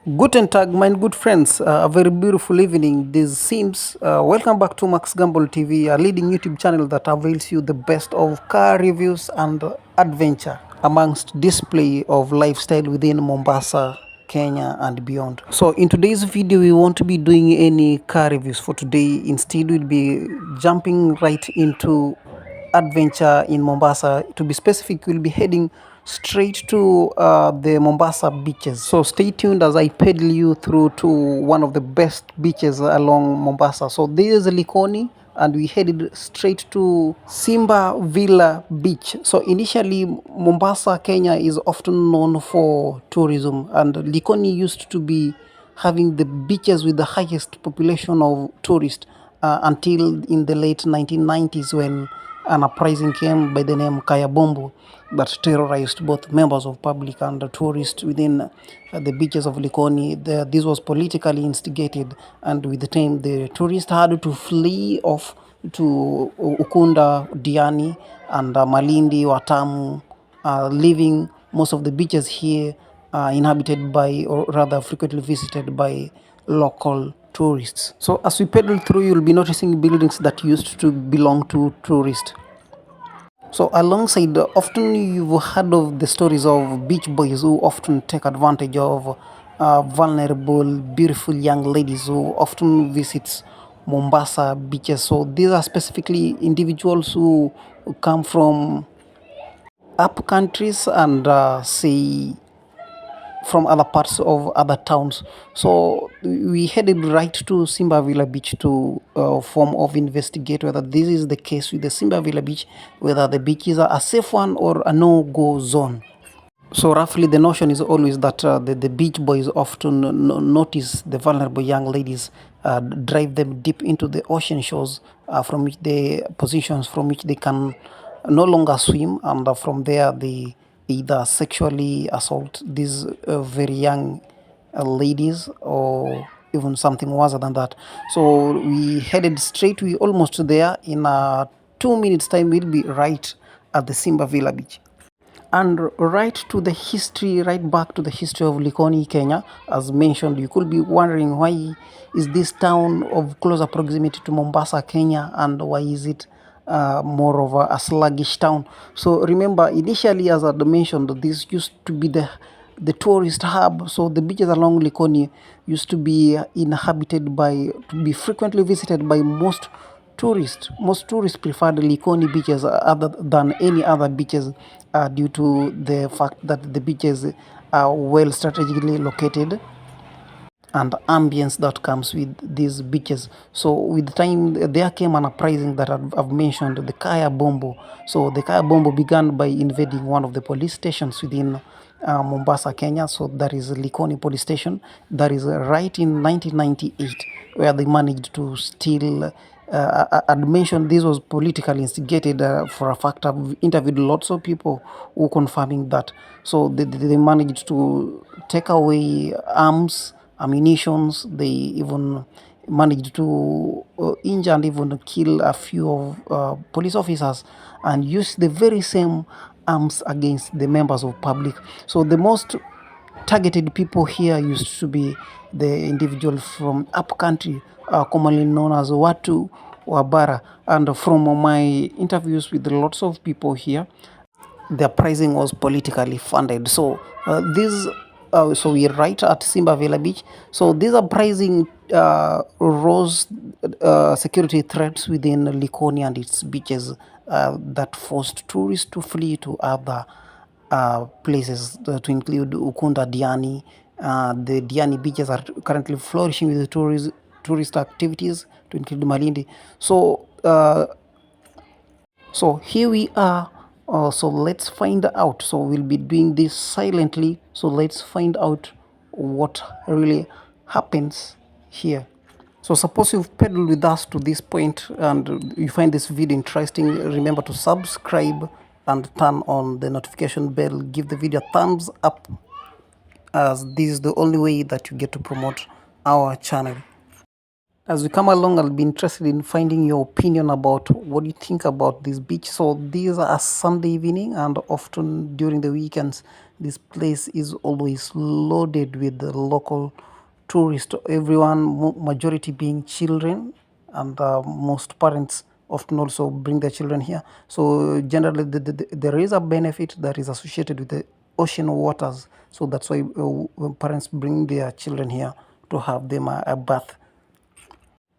Guten Tag, my good friends. A very beautiful evening. This seems. Welcome back to Max Gamble TV, a leading YouTube channel that avails you the best of car reviews and adventure amongst display of lifestyle within Mombasa, Kenya, and beyond. So, in today's video, we won't be doing any car reviews for today. Instead, we'll be jumping right into adventure in Mombasa. To be specific, we'll be heading straight to the Mombasa beaches. So stay tuned as I pedal you through to one of the best beaches along Mombasa. So this is Likoni, and we headed straight to Simba Villa Beach. So initially, Mombasa, Kenya is often known for tourism, and Likoni used to be having the beaches with the highest population of tourists until in the late 1990s when an uprising came by the name Kayabombo that terrorized both members of public and the tourists within the beaches of Likoni. This was politically instigated, and with the time the tourists had to flee off to Ukunda, Diani, and Malindi, Watamu, leaving most of the beaches here inhabited by, or rather frequently visited by, local tourists. So as we pedal through, you'll be noticing buildings that used to belong to tourists. So alongside, often you've heard of the stories of beach boys who often take advantage of vulnerable, beautiful young ladies who often visits Mombasa beaches. So these are specifically individuals who come from up countries and say from other parts of other towns. So we headed right to Simba Villa Beach to form of investigate whether this is the case with the Simba Villa Beach, whether the beach is a safe one or a no-go zone. So roughly the notion is always that the beach boys often notice the vulnerable young ladies, drive them deep into the ocean shores from which they positions from which they can no longer swim, and from there they either sexually assault these very young ladies or even something worse than that. So we headed straight, we almost there. In 2 minutes time we'll be right at the Simba Villa Beach. And right to the history, right back to the history of Likoni, Kenya. As mentioned, you could be wondering, why is this town of closer proximity to Mombasa, Kenya, and why is it more of a sluggish town? So remember, initially, as I mentioned, this used to be the tourist hub. So the beaches along Likoni used to be inhabited by, to be frequently visited by most tourists preferred Likoni beaches other than any other beaches due to the fact that the beaches are well strategically located and ambience that comes with these beaches. So with time there came an uprising that I've mentioned, the Kayabombo. So the Kayabombo began by invading one of the police stations within Mombasa, Kenya. So that is Likoni police station. That is right in 1998, where they managed to steal. I'd mentioned this was politically instigated for a fact. I've interviewed lots of people who confirming that. So they managed to take away arms, ammunitions. They even managed to injure and even kill a few of police officers and use the very same arms against the members of public. So the most targeted people here used to be the individuals from up country, commonly known as Watu Wabara. And from my interviews with lots of people here, the uprising was politically funded. So so we're right at Simba Villa Beach. So this uprising rose security threats within Likoni and its beaches that forced tourists to flee to other places, to include Ukunda, Diani. The Diani beaches are currently flourishing with the tourist activities, to include Malindi. So here we are. So let's find out. So we'll be doing this silently. So let's find out what really happens here. So suppose you've pedaled with us to this point and you find this video interesting, remember to subscribe and turn on the notification bell. Give the video a thumbs up, as this is the only way that you get to promote our channel. As we come along, I'll be interested in finding your opinion about what you think about this beach. So these are Sunday evening, and often during the weekends, This place is always loaded with the local tourists, everyone, majority being children, and most parents often also bring their children here. So generally, there is a benefit that is associated with the ocean waters. So that's why when parents bring their children here to have them a bath.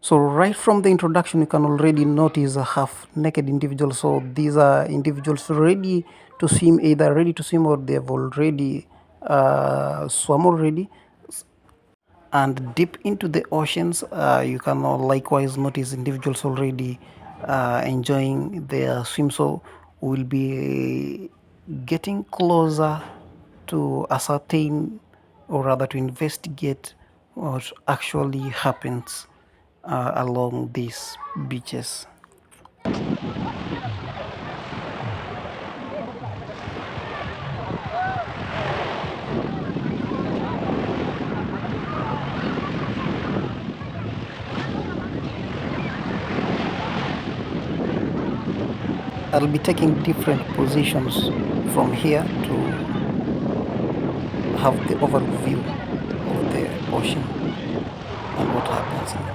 So right from the introduction, you can already notice a half-naked individual. So these are individuals ready to swim, either ready to swim or they have already swum already. And deep into the oceans, you can likewise notice individuals already enjoying their swim. So we'll be getting closer to ascertain, or rather to investigate, what actually happens along these beaches. I'll be taking different positions from here to have the overall view of the ocean and what happens here.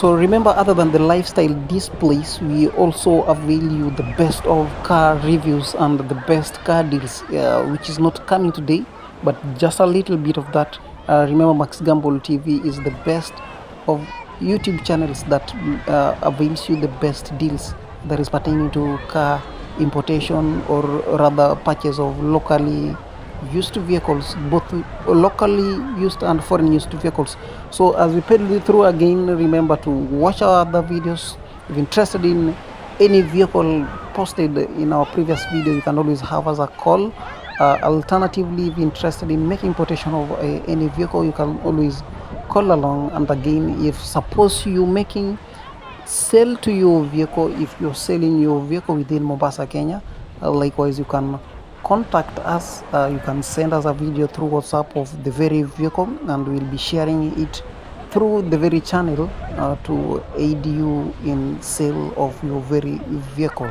So remember, other than the lifestyle displays, we also avail you the best of car reviews and the best car deals, which is not coming today, but just a little bit of that. Remember, Max Gamble TV is the best of YouTube channels that avails you the best deals that is pertaining to car importation, or rather purchase of locally used vehicles, both locally used and foreign used vehicles. So as we pedal through again, remember to watch our other videos. If interested in any vehicle posted in our previous video, you can always have us a call. Alternatively, if you're interested in making importation of any vehicle, you can always call along. And again, if suppose you making sell to your vehicle, if you're selling your vehicle within Mombasa, Kenya, likewise you can contact us. You can send us a video through WhatsApp of the very vehicle, and we'll be sharing it through the very channel to aid you in sale of your very vehicle.